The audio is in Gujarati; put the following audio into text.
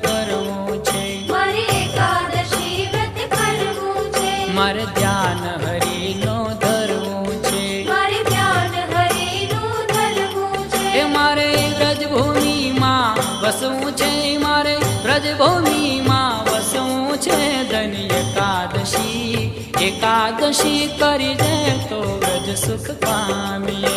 કરવું છે, મારે એકાદશી વ્રત કરવું છે, મારે ધ્યાન હરિનો ધરવું છે, મારે ધ્યાન હરિનું ધરવું છે, એ મારે વ્રજભૂમિમાં વસવું છે, મારે વ્રજભૂમિમાં વસવું છે. ધની એકાદશી એકાદશી કરી દે તો વ્રજ સુખ પામીએ.